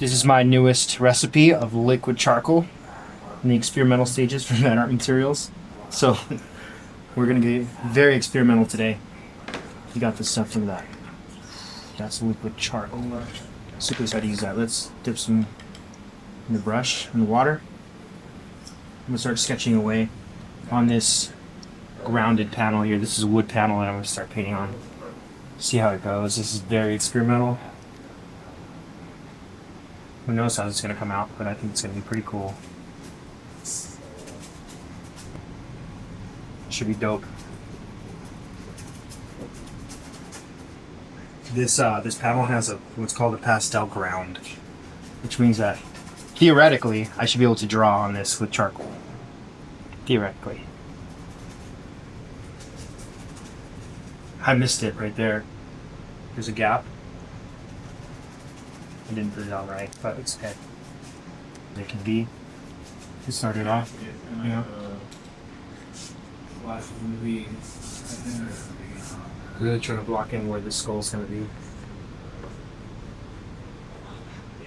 This is my newest recipe of liquid charcoal in the experimental stages for Van Art Materials. So we're gonna get very experimental today. You got this stuff, look at that. That's liquid charcoal. Super excited to use that. Let's dip some in the brush in the water. I'm gonna start sketching away on this grounded panel here. This is a wood panel that I'm gonna start painting on. See how it goes. This is very experimental. Who knows how this is gonna come out, but I think it's gonna be pretty cool. Should be dope. This panel has what's called a pastel ground, which means that theoretically I should be able to draw on this with charcoal. Theoretically. I missed it right there. There's a gap. I didn't put it out right, but it's okay. It can be. To start it off, you know. Really trying to block in where the skull's gonna be.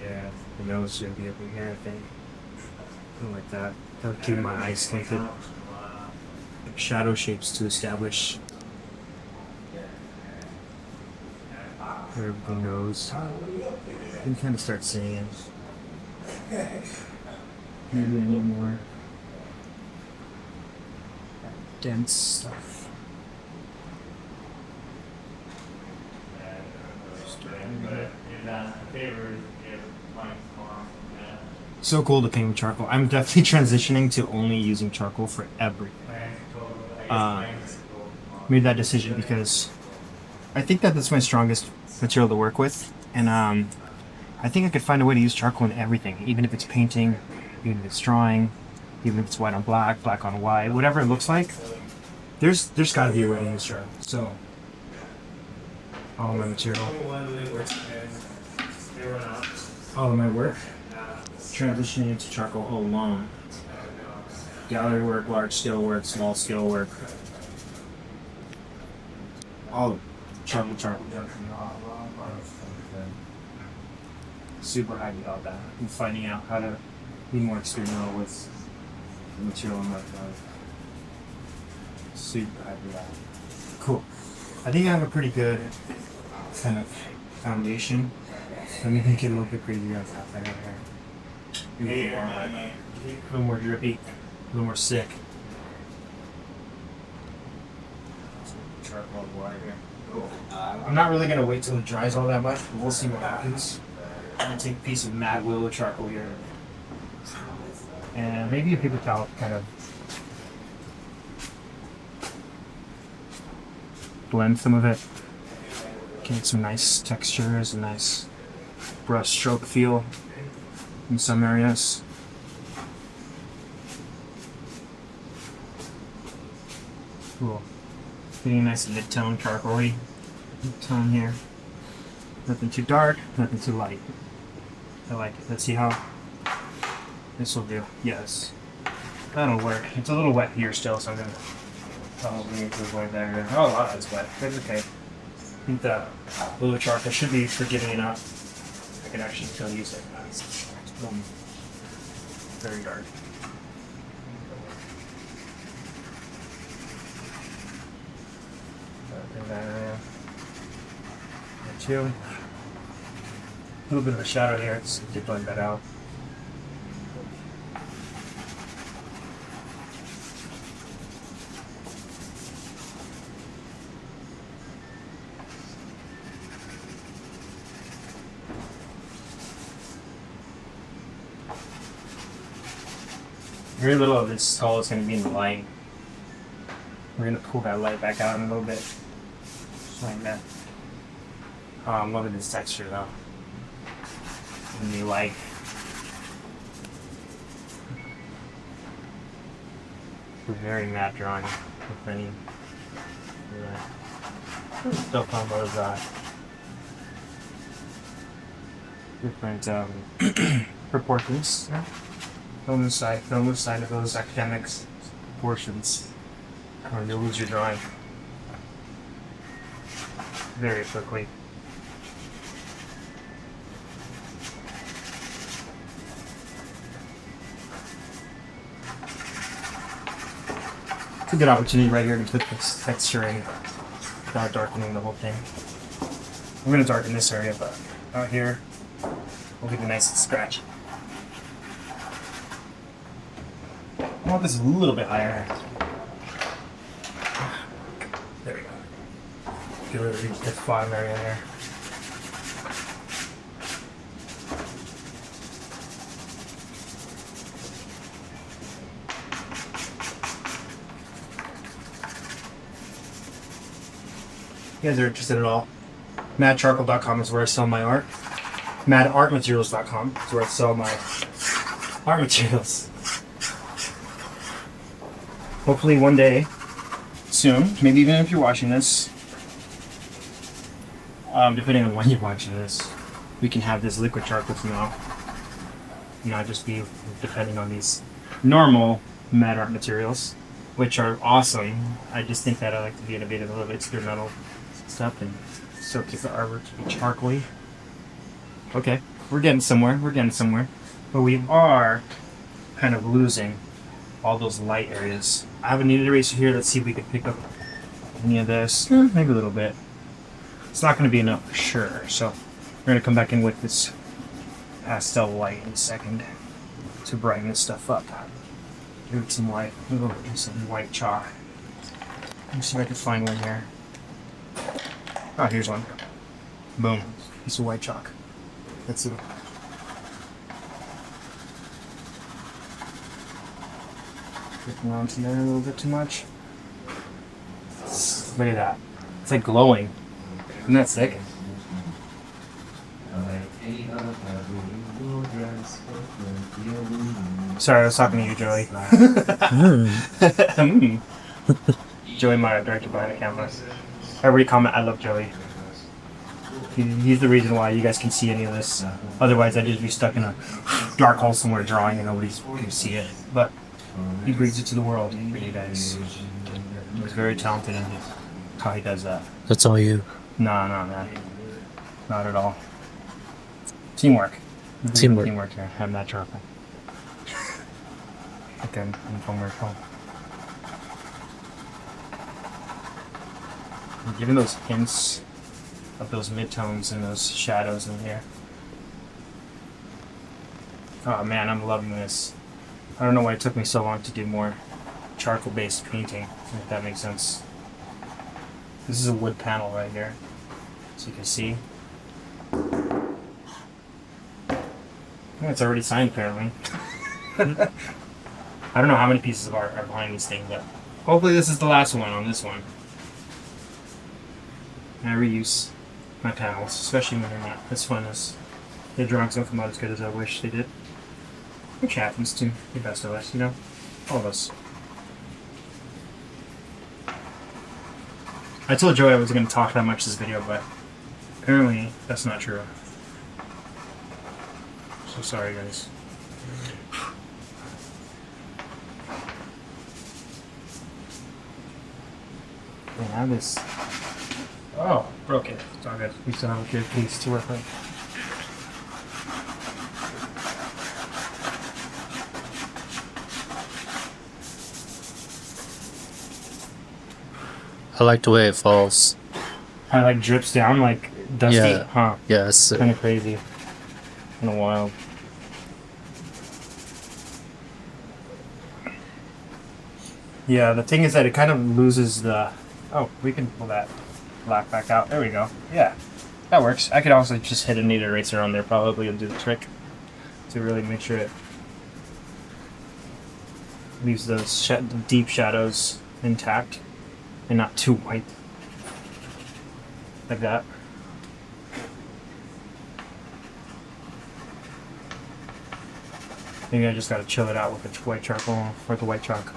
Yeah, the nose should be up in here, I think. Something like that. That'll keep my eyes slanted. Shadow shapes to establish where everything goes. You can kind of start seeing it. Maybe a little more dense stuff. So cool to paint with charcoal. I'm definitely transitioning to only using charcoal for everything. Made that decision because I think that that's my strongest material to work with, and I think I could find a way to use charcoal in everything, even if it's painting, even if it's drawing, even if it's white on black, black on white, whatever it looks like. There's got to be a way to use charcoal. So all my material, all of my work, transitioning into charcoal all along. Gallery work, large scale work, small scale work, all of it. Charcoal. Super happy about that. I'm finding out how to be more experimental with the material I'm working on. Super happy about it. Cool. I think I have a pretty good kind of foundation. Let me make it a little bit crazier on top right here. A little more drippy, a little more sick. Charcoal water here. Cool. I'm not really gonna wait till it dries all that much, but we'll see what happens. I'm gonna take a piece of Mad Willow charcoal here, and maybe a paper towel to kind of blend some of it, get some nice textures, a nice brush stroke feel in some areas. Cool. Getting a nice mid-tone charcoal-y tone here. Nothing too dark, nothing too light. I like it. Let's see how this will do. Yes. That'll work. It's a little wet here still, so I'm gonna probably need to avoid that. Oh, a lot of it's wet. That's okay. I think the blue charcoal should be forgiving enough. I can actually still use it. It's very dark. There too. A little bit of a shadow here. Let's blend that out. Very little of this skull is going to be in the light. We're going to pull that light back out in a little bit. Just like that. Oh, I'm loving this texture though. In the light. It's a very matte drawing with many still combos different proportions. Don't lose sight of those academic proportions, or you'll lose your drawing very quickly. a good opportunity right here to put this texture in without darkening the whole thing. I'm going to darken this area, but out here, we'll keep it nice and scratchy. I want this a little bit higher. There we go. Get rid of this bottom area there. You guys are interested at all? MadCharcoal.com is where I sell my art. MadArtMaterials.com is where I sell my art materials. Hopefully one day, soon, maybe even if you're watching this, depending on when you're watching this, we can have this liquid charcoal now. Not just be depending on these normal mad art materials, which are awesome. I just think that I like to be innovative, a little bit experimental stuff, and still keep the artwork to be charcoaly. Okay, we're getting somewhere. But we are kind of losing all those light areas. I have a kneaded eraser here. Let's see if we can pick up any of this. Maybe a little bit. It's not going to be enough for sure. So we're going to come back in with this pastel white in a second to brighten this stuff up. Give it some white. Ooh, some white chalk. Let me see if I can find one here. Oh, here's one. Boom. Piece of white chalk. Let's see. Clicking onto there a little bit too much. Look at that. It's like glowing. Isn't that sick? Sorry, I was talking to you, Joey. Joey Meyer, directed behind the camera. Everybody comment, I love Joey. He's the reason why you guys can see any of this. Otherwise, I'd just be stuck in a dark hole somewhere drawing and nobody can see it. But he brings it to the world for you guys. He's very talented in how he does that. That's all you. No, man. Not at all. Teamwork. Teamwork here. I'm not dropping. Okay, I'm homework home. I'm giving those hints of those midtones and those shadows in here. Oh man, I'm loving this. I don't know why it took me so long to do more charcoal-based painting, if that makes sense. This is a wood panel right here, so you can see. Oh, it's already signed apparently. I don't know how many pieces of art are behind this thing, but hopefully this is the last one on this one. I reuse my panels, especially when they're not as fun as the drawings don't come out as good as I wish they did. Which happens to the best of us, you know? All of us. I told Joey I wasn't going to talk that much this video, but apparently that's not true. So sorry, guys. We have this. Oh, broke it. It's all good. We still have a good piece to work with. I like the way it falls. Kind of like drips down, like dusty, Yeah. huh? Yeah, it's Kind of crazy. Kind of wild. Yeah, the thing is that it kind of loses the... Oh, we can pull that black back out. There we go. Yeah, that works. I could also just hit a kneaded eraser on there probably and do the trick to really make sure it leaves those deep shadows intact and not too white. Like that. Maybe I just gotta chill it out with the white charcoal or the white chalk.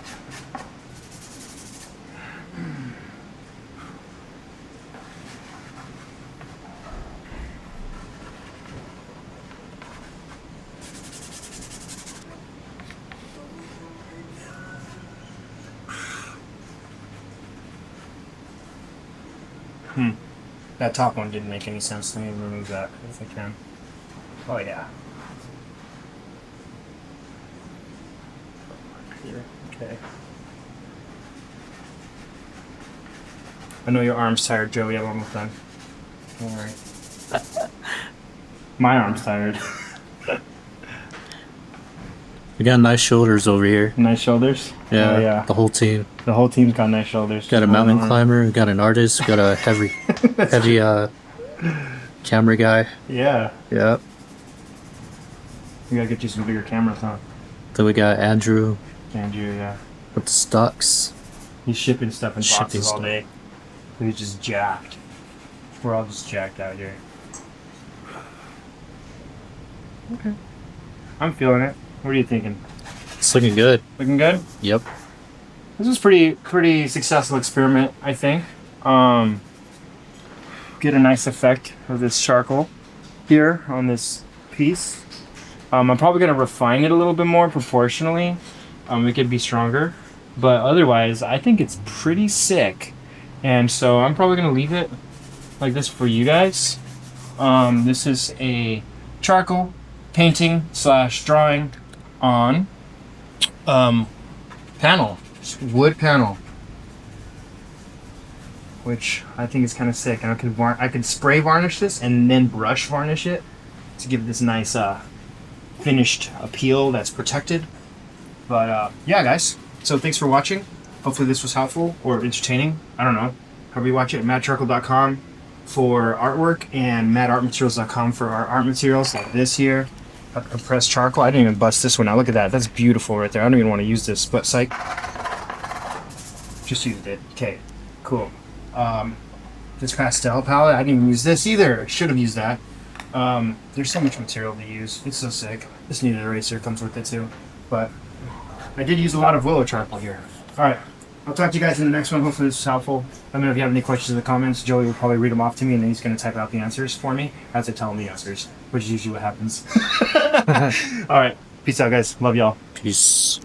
That top one didn't make any sense. Let me remove that if I can. Oh yeah. Here, okay. I know your arm's tired, Joey. I'm almost done. All right. My arm's tired. We got nice shoulders over here. Nice shoulders. Yeah, Oh, yeah. the whole team. The whole team's got nice shoulders. Got a Just mountain one arm. climber, we got an artist, we got a heavy camera guy. Yeah. Yeah. We gotta get you some bigger cameras, huh? Then we got Andrew Andrew, yeah. with the stocks. He's shipping stuff in Shipping boxes all stuff. day. He's just jacked. We're all just jacked out here. Okay. I'm feeling it. What are you thinking? It's looking good. Looking good? Yep. This was pretty successful experiment, I think. Get a nice effect of this charcoal here on this piece. I'm probably gonna refine it a little bit more proportionally. It could be stronger, but otherwise, I think it's pretty sick. And so I'm probably gonna leave it like this for you guys. This is a charcoal painting / drawing on panel, just wood panel, which I think is kind of sick. And I could spray varnish this and then brush varnish it to give this nice finished appeal that's protected. But yeah, guys. So thanks for watching. Hopefully this was helpful or entertaining. I don't know. However you watch it, mattcharcoal.com for artwork and mattartmaterials.com for our art materials like this here. Compressed charcoal. I didn't even bust this one out. Look at that. That's beautiful right there. I don't even want to use this, but psych. Just used it. Okay, cool. This pastel palette, I didn't even use this either. I should have used that. There's so much material to use. It's so sick. This needed eraser comes with it too. But I did use a lot of willow charcoal here. Alright, I'll talk to you guys in the next one. Hopefully this is helpful. Let me know if you have any questions in the comments. Joey will probably read them off to me and then he's going to type out the answers for me as I tell him the answers, which is usually what happens. Alright, peace out guys. Love y'all. Peace.